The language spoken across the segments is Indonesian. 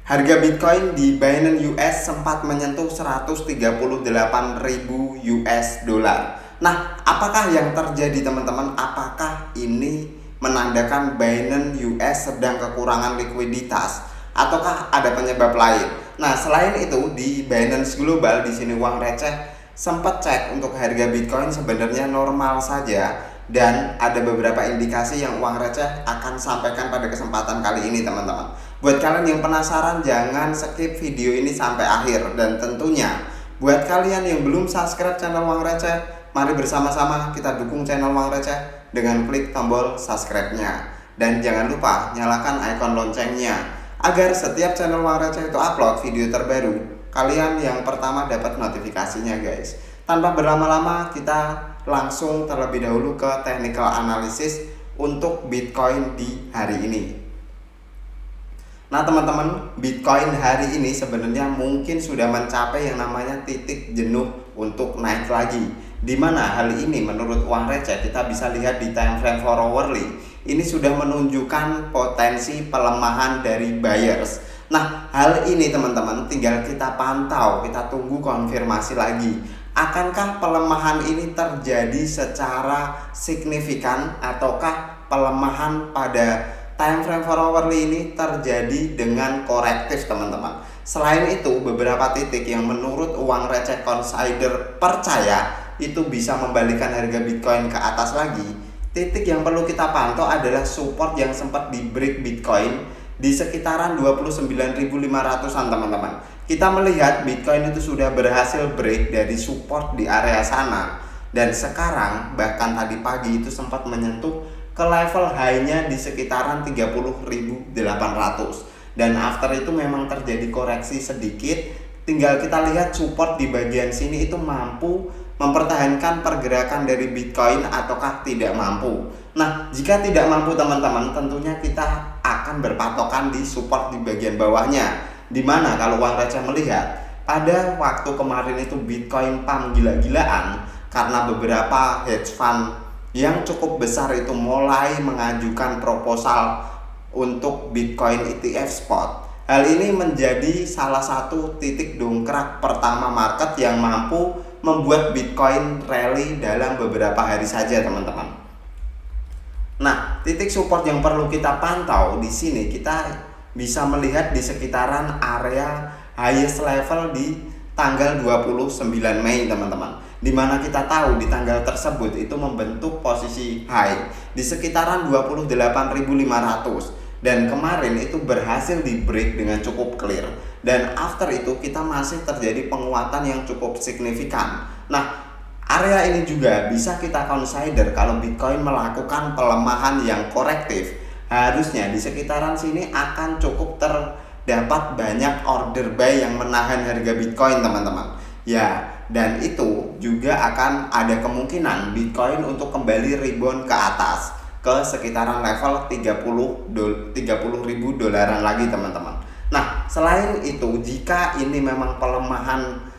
Harga Bitcoin di Binance US sempat menyentuh 138.000 US dollar. Nah, apakah yang terjadi teman-teman? Apakah ini menandakan Binance US sedang kekurangan likuiditas ataukah ada penyebab lain? Nah, selain itu di Binance Global di sini uang receh sempat cek untuk harga Bitcoin sebenarnya normal saja dan ada beberapa indikasi yang uang receh akan sampaikan pada kesempatan kali ini teman-teman. Buat kalian yang penasaran jangan skip video ini sampai akhir, dan tentunya buat kalian yang belum subscribe channel Uang Receh, mari bersama-sama kita dukung channel Uang Receh dengan klik tombol subscribe-nya. Dan jangan lupa nyalakan ikon loncengnya agar setiap channel Uang Receh itu upload video terbaru, kalian yang pertama dapat notifikasinya guys. Tanpa berlama-lama kita langsung terlebih dahulu ke technical analysis untuk Bitcoin di hari ini. Nah teman-teman, Bitcoin hari ini sebenarnya mungkin sudah mencapai yang namanya titik jenuh untuk naik lagi. Dimana hal ini menurut uang receh kita bisa lihat di time frame for hourly. Ini sudah menunjukkan potensi pelemahan dari buyers. Nah hal ini teman-teman tinggal kita pantau, kita tunggu konfirmasi lagi. Akankah pelemahan ini terjadi secara signifikan ataukah pelemahan pada time frame for hourly ini terjadi dengan korektif teman-teman. Selain itu beberapa titik yang menurut uang receh consider percaya itu bisa membalikan harga Bitcoin ke atas lagi. Titik yang perlu kita pantau adalah support yang sempat di break Bitcoin di sekitaran 29.500an teman-teman. Kita melihat Bitcoin itu sudah berhasil break dari support di area sana, dan sekarang bahkan tadi pagi itu sempat menyentuh ke level high-nya di sekitaran 30.800, dan after itu memang terjadi koreksi sedikit. Tinggal kita lihat support di bagian sini itu mampu mempertahankan pergerakan dari Bitcoin ataukah tidak mampu. Nah jika tidak mampu teman-teman, tentunya kita akan berpatokan di support di bagian bawahnya. Dimana kalau uang receh melihat pada waktu kemarin itu Bitcoin pump gila-gilaan karena beberapa hedge fund yang cukup besar itu mulai mengajukan proposal untuk Bitcoin ETF spot. Hal ini menjadi salah satu titik dongkrak pertama market yang mampu membuat Bitcoin rally dalam beberapa hari saja teman-teman. Nah, titik support yang perlu kita pantau di sini kita bisa melihat di sekitaran area highest level di tanggal 29 Mei teman-teman, dimana kita tahu di tanggal tersebut itu membentuk posisi high di sekitaran 28.500, dan kemarin itu berhasil di break dengan cukup clear, dan after itu kita masih terjadi penguatan yang cukup signifikan. Nah area ini juga bisa kita consider kalau Bitcoin melakukan pelemahan yang korektif. Harusnya di sekitaran sini akan cukup terdapat banyak order buy yang menahan harga Bitcoin teman-teman ya, dan itu juga akan ada kemungkinan Bitcoin untuk kembali rebound ke atas ke sekitaran level 30.000 dolaran lagi teman-teman. Nah selain itu, jika ini memang pelemahan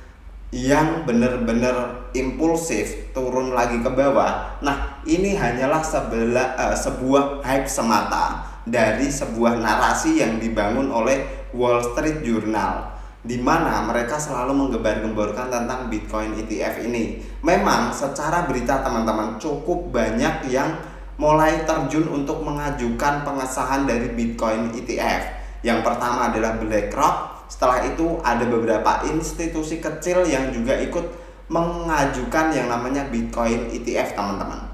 yang benar-benar impulsif turun lagi ke bawah, nah ini hanyalah sebuah hype semata dari sebuah narasi yang dibangun oleh Wall Street Journal, di mana mereka selalu menggembar-gemborkan tentang Bitcoin ETF ini. Memang secara berita teman-teman cukup banyak yang mulai terjun untuk mengajukan pengesahan dari Bitcoin ETF. Yang pertama adalah BlackRock. Setelah itu ada beberapa institusi kecil yang juga ikut mengajukan yang namanya Bitcoin ETF teman-teman.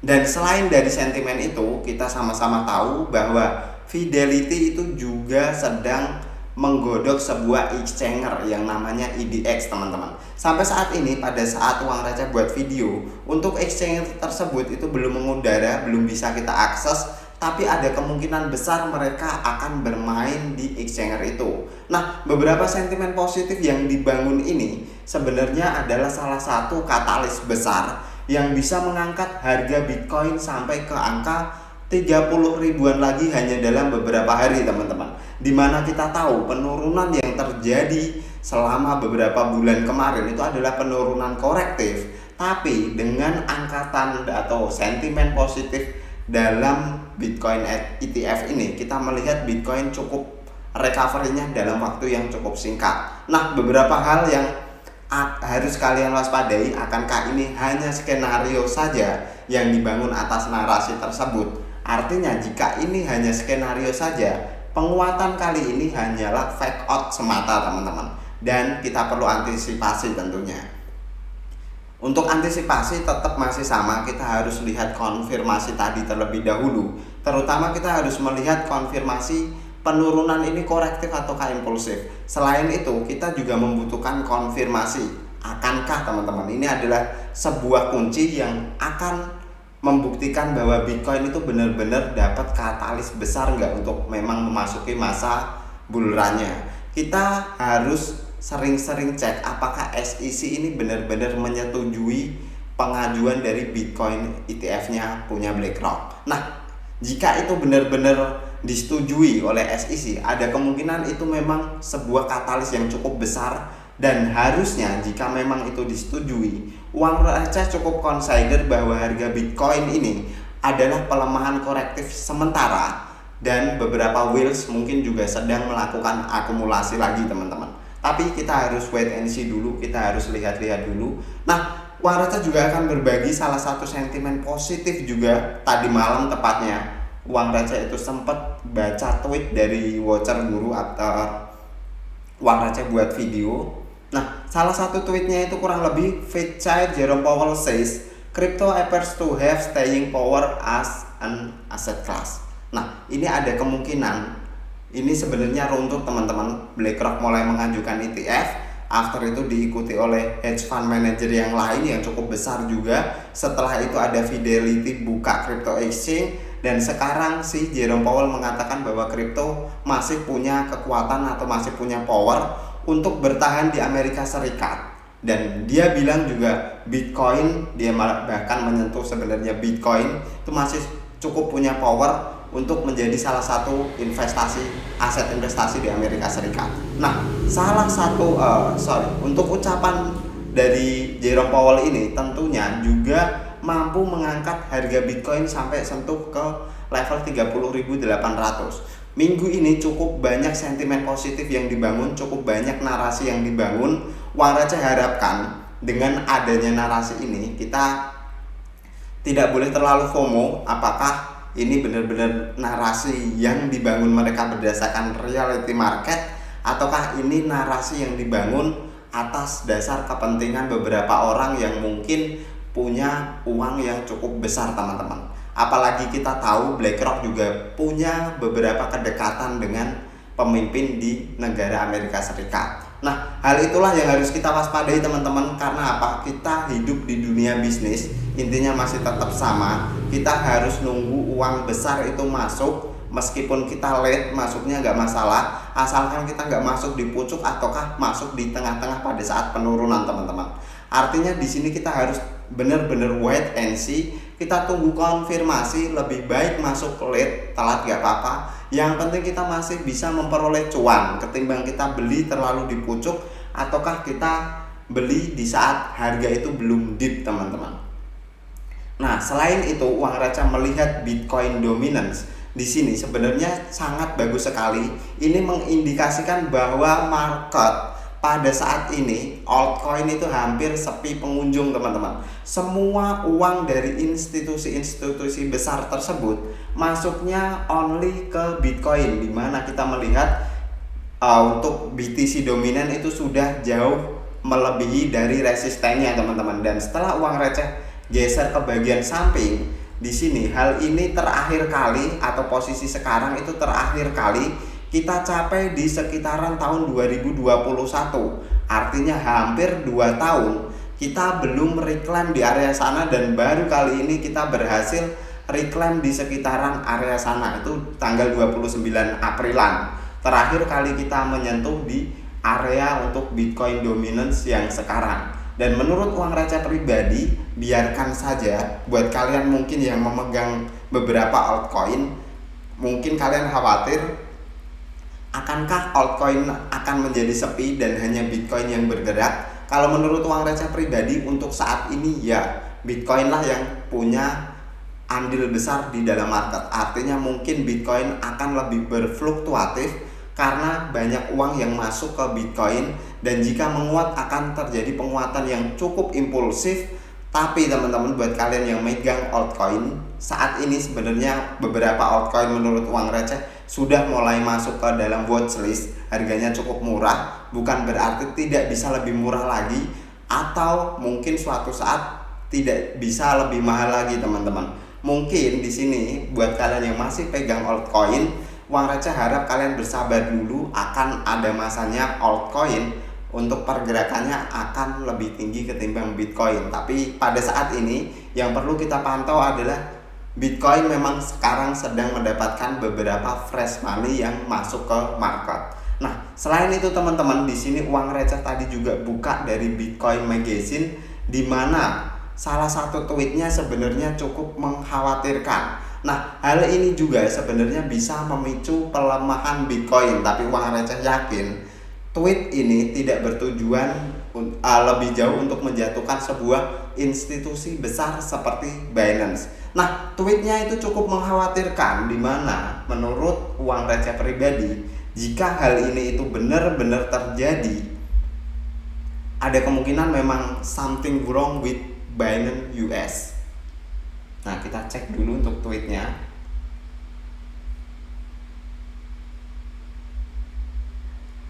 Dan selain dari sentimen itu, kita sama-sama tahu bahwa Fidelity itu juga sedang menggodok sebuah exchanger yang namanya IDX teman-teman. Sampai saat ini pada saat uang receh buat video, untuk exchanger tersebut itu belum mengudara, belum bisa kita akses, tapi ada kemungkinan besar mereka akan bermain di exchanger itu. Nah beberapa sentimen positif yang dibangun ini sebenarnya adalah salah satu katalis besar yang bisa mengangkat harga Bitcoin sampai ke angka 30 ribuan lagi hanya dalam beberapa hari teman-teman. Dimana kita tahu penurunan yang terjadi selama beberapa bulan kemarin itu adalah penurunan korektif, tapi dengan angkatan atau sentimen positif dalam Bitcoin ETF ini, kita melihat Bitcoin cukup recovery-nya dalam waktu yang cukup singkat. Nah, beberapa hal yang harus kalian waspadai, akankah ini hanya skenario saja yang dibangun atas narasi tersebut? Artinya jika ini hanya skenario saja, penguatan kali ini hanyalah fake out semata teman-teman, dan kita perlu antisipasi tentunya. Untuk antisipasi tetap masih sama, kita harus lihat konfirmasi tadi terlebih dahulu. Terutama kita harus melihat konfirmasi penurunan ini korektif ataukah impulsif. Selain itu, kita juga membutuhkan konfirmasi. Akankah teman-teman, ini adalah sebuah kunci yang akan membuktikan bahwa Bitcoin itu benar-benar dapat katalis besar nggak untuk memang memasuki masa bull run-nya. Kita harus sering-sering cek apakah SEC ini benar-benar menyetujui pengajuan dari Bitcoin ETF-nya punya BlackRock. Nah, jika itu benar-benar disetujui oleh SEC, ada kemungkinan itu memang sebuah katalis yang cukup besar, dan harusnya jika memang itu disetujui, uang receh cukup consider bahwa harga Bitcoin ini adalah pelemahan korektif sementara, dan beberapa whales mungkin juga sedang melakukan akumulasi lagi teman-teman. Tapi kita harus wait and see dulu, kita harus lihat-lihat dulu. Nah, uang receh juga akan berbagi salah satu sentimen positif juga tadi malam tepatnya. Uang receh itu sempat baca tweet dari watcher guru atau uang receh buat video. Nah, salah satu tweetnya itu kurang lebih Fed Jerome Powell says crypto appears to have staying power as an asset class. Nah, ini ada kemungkinan ini sebenarnya runtuh teman-teman. BlackRock mulai mengajukan ETF, after itu diikuti oleh hedge fund manager yang lain yang cukup besar juga. Setelah itu ada Fidelity buka crypto exchange, dan sekarang si Jerome Powell mengatakan bahwa kripto masih punya kekuatan atau masih punya power untuk bertahan di Amerika Serikat. Dan dia bilang juga Bitcoin, dia bahkan menyentuh sebenarnya Bitcoin itu masih cukup punya power untuk menjadi salah satu aset investasi di Amerika Serikat. Nah, salah satu untuk ucapan dari Jerome Powell ini tentunya juga mampu mengangkat harga Bitcoin sampai sentuh ke level 30.800. Minggu ini cukup banyak sentimen positif yang dibangun, cukup banyak narasi yang dibangun. Uang receh harapkan dengan adanya narasi ini kita tidak boleh terlalu FOMO. Apakah ini benar-benar narasi yang dibangun mereka berdasarkan reality market, ataukah ini narasi yang dibangun atas dasar kepentingan beberapa orang yang mungkin punya uang yang cukup besar teman-teman. Apalagi kita tahu BlackRock juga punya beberapa kedekatan dengan pemimpin di negara Amerika Serikat. Nah, hal itulah yang harus kita waspadai teman-teman. Karena apa? Kita hidup di dunia bisnis, intinya masih tetap sama. Kita harus nunggu uang besar itu masuk. Meskipun kita late masuknya nggak masalah, asalkan kita nggak masuk di pucuk ataukah masuk di tengah-tengah pada saat penurunan teman-teman. Artinya di sini kita harus benar-benar wait and see. Kita tunggu konfirmasi, lebih baik masuk late, telat gak apa-apa. Yang penting kita masih bisa memperoleh cuan ketimbang kita beli terlalu di pucuk ataukah kita beli di saat harga itu belum deep teman-teman. Nah, selain itu uang receh melihat Bitcoin dominance di sini sebenarnya sangat bagus sekali. Ini mengindikasikan bahwa market pada saat ini altcoin itu hampir sepi pengunjung teman-teman. Semua uang dari institusi-institusi besar tersebut masuknya only ke Bitcoin, dimana kita melihat untuk BTC dominan itu sudah jauh melebihi dari resistennya teman-teman. Dan setelah uang receh geser ke bagian samping, di sini hal ini terakhir kali atau posisi sekarang itu terakhir kali kita capai di sekitaran tahun 2021. Artinya hampir 2 tahun kita belum reclaim di area sana, dan baru kali ini kita berhasil reclaim di sekitaran area sana. Itu tanggal 29 Aprilan. Terakhir kali kita menyentuh di area untuk Bitcoin dominance yang sekarang. Dan menurut uang receh pribadi, biarkan saja. Buat kalian mungkin yang memegang beberapa altcoin, mungkin kalian khawatir akankah altcoin akan menjadi sepi dan hanya Bitcoin yang bergerak? Kalau menurut uang receh pribadi untuk saat ini ya Bitcoin lah yang punya andil besar di dalam market. Artinya mungkin Bitcoin akan lebih berfluktuatif karena banyak uang yang masuk ke Bitcoin, dan jika menguat akan terjadi penguatan yang cukup impulsif. Tapi teman-teman, buat kalian yang megang altcoin, saat ini sebenarnya beberapa altcoin menurut uang receh sudah mulai masuk ke dalam watchlist. Harganya cukup murah, bukan berarti tidak bisa lebih murah lagi, atau mungkin suatu saat tidak bisa lebih mahal lagi teman-teman. Mungkin di sini buat kalian yang masih pegang altcoin, uang receh harap kalian bersabar dulu, akan ada masanya altcoin untuk pergerakannya akan lebih tinggi ketimbang Bitcoin. Tapi pada saat ini yang perlu kita pantau adalah Bitcoin memang sekarang sedang mendapatkan beberapa fresh money yang masuk ke market. Nah, selain itu teman-teman, di sini uang receh tadi juga buka dari Bitcoin Magazine, di mana salah satu tweetnya sebenarnya cukup mengkhawatirkan. Nah, hal ini juga sebenarnya bisa memicu pelemahan Bitcoin, tapi uang receh yakin tweet ini tidak bertujuan lebih jauh untuk menjatuhkan sebuah institusi besar seperti Binance. Nah, tweetnya itu cukup mengkhawatirkan, di mana menurut uang receh pribadi, jika hal ini itu benar-benar terjadi, ada kemungkinan memang something wrong with Binance US. Nah, kita cek dulu untuk tweetnya.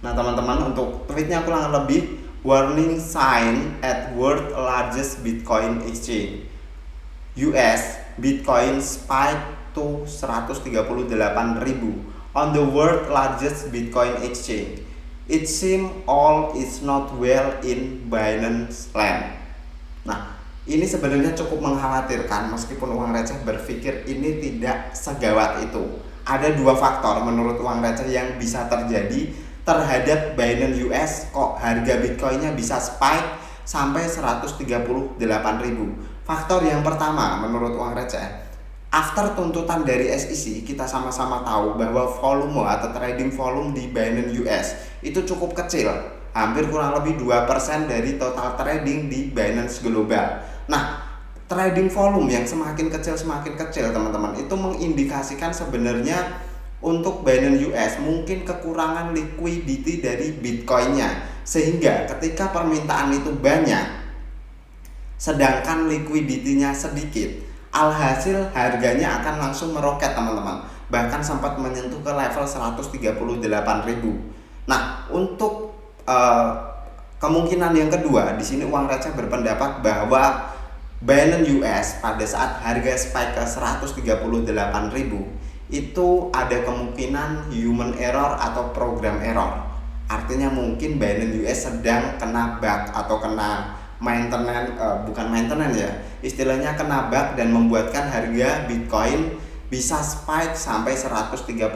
Nah teman-teman, untuk tweetnya kurang lebih, warning sign at world largest Bitcoin exchange, US Bitcoin spike to 138.000 on the world largest Bitcoin exchange. It seems all is not well in Binance land. Nah, ini sebenarnya cukup mengkhawatirkan, meskipun uang receh berpikir ini tidak segawat itu. Ada dua faktor menurut uang receh yang bisa terjadi terhadap Binance US, kok harga Bitcoinnya bisa spike sampai 138.000. Faktor yang pertama menurut uang receh, after tuntutan dari SEC, kita sama-sama tahu bahwa volume atau trading volume di Binance US itu cukup kecil, hampir kurang lebih 2% dari total trading di Binance Global. Nah, trading volume yang semakin kecil teman-teman, itu mengindikasikan sebenarnya untuk Binance US mungkin kekurangan liquidity dari Bitcoinnya, sehingga ketika permintaan itu banyak sedangkan liquidity-nya sedikit, alhasil harganya akan langsung meroket teman-teman, bahkan sempat menyentuh ke level 138.000. Nah, untuk kemungkinan yang kedua, di sini uang receh berpendapat bahwa Binance US pada saat harga spike ke 138.000 itu ada kemungkinan human error atau program error. Artinya mungkin Binance US sedang kena bug atau kena maintenance, bukan maintenance ya, istilahnya kena bug dan membuatkan harga Bitcoin bisa spike sampai 138.000.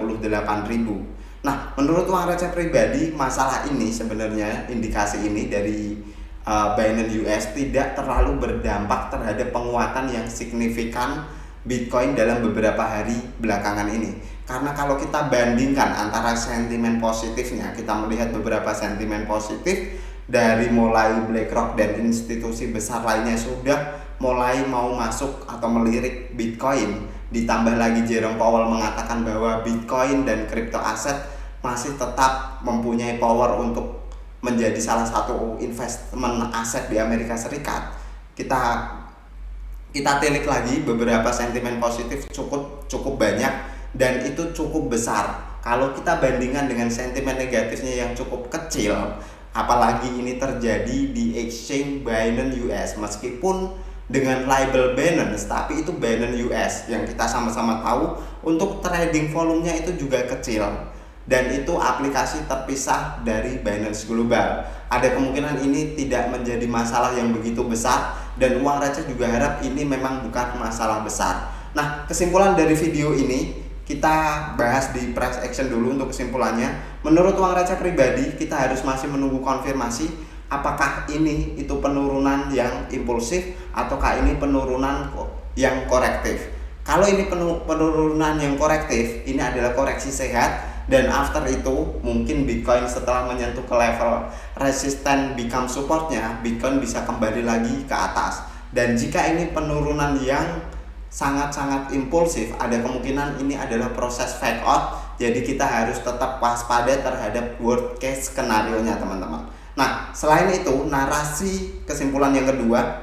Nah, menurut uang receh pribadi, masalah ini sebenarnya, indikasi ini dari Binance US tidak terlalu berdampak terhadap penguatan yang signifikan Bitcoin dalam beberapa hari belakangan ini. Karena kalau kita bandingkan antara sentimen positifnya, kita melihat beberapa sentimen positif dari mulai BlackRock dan institusi besar lainnya sudah mulai mau masuk atau melirik Bitcoin. Ditambah lagi Jerome Powell mengatakan bahwa Bitcoin dan crypto aset masih tetap mempunyai power untuk menjadi salah satu investment aset di Amerika Serikat. Kita tilik lagi, beberapa sentimen positif cukup banyak dan itu cukup besar. Kalau kita bandingkan dengan sentimen negatifnya yang cukup kecil, apalagi ini terjadi di exchange Binance US, meskipun dengan label Binance, tapi itu Binance US yang kita sama-sama tahu untuk trading volumenya itu juga kecil, dan itu aplikasi terpisah dari Binance Global. Ada kemungkinan ini tidak menjadi masalah yang begitu besar, dan uang receh juga harap ini memang bukan masalah besar. Nah, kesimpulan dari video ini kita bahas di price action dulu. Untuk kesimpulannya, menurut uang receh pribadi, kita harus masih menunggu konfirmasi apakah ini itu penurunan yang impulsif ataukah ini penurunan yang korektif. Kalau ini penurunan yang korektif, ini adalah koreksi sehat, dan after itu mungkin Bitcoin setelah menyentuh ke level resisten become supportnya, Bitcoin bisa kembali lagi ke atas. Dan jika ini penurunan yang sangat-sangat impulsif, ada kemungkinan ini adalah proses fake out, Jadi kita harus tetap waspada terhadap worst case skenario-nya teman-teman. Nah, selain itu, narasi kesimpulan yang kedua,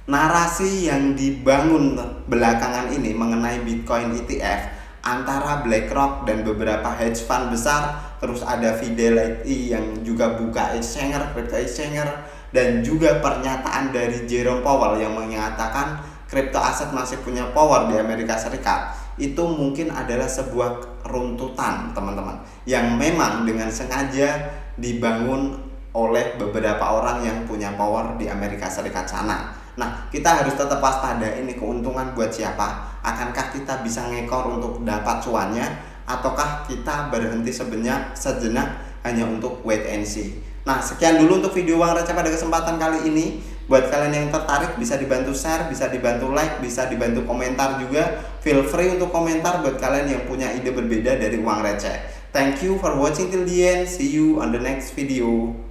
narasi yang dibangun belakangan ini mengenai Bitcoin ETF antara BlackRock dan beberapa hedge fund besar, terus ada Fidelity yang juga buka crypto exchanger, dan juga pernyataan dari Jerome Powell yang mengatakan crypto aset masih punya power di Amerika Serikat. Itu mungkin adalah sebuah runtutan teman-teman yang memang dengan sengaja dibangun oleh beberapa orang yang punya power di Amerika Serikat sana. Nah, kita harus tetap waspada, ini keuntungan buat siapa? Akankah kita bisa ngekor untuk dapat cuannya, ataukah kita berhenti sejenak hanya untuk wait and see? Nah, sekian dulu untuk video uang receh pada kesempatan kali ini. Buat kalian yang tertarik, bisa dibantu share, bisa dibantu like, bisa dibantu komentar juga. Feel free untuk komentar buat kalian yang punya ide berbeda dari uang receh. Thank you for watching till the end. See you on the next video.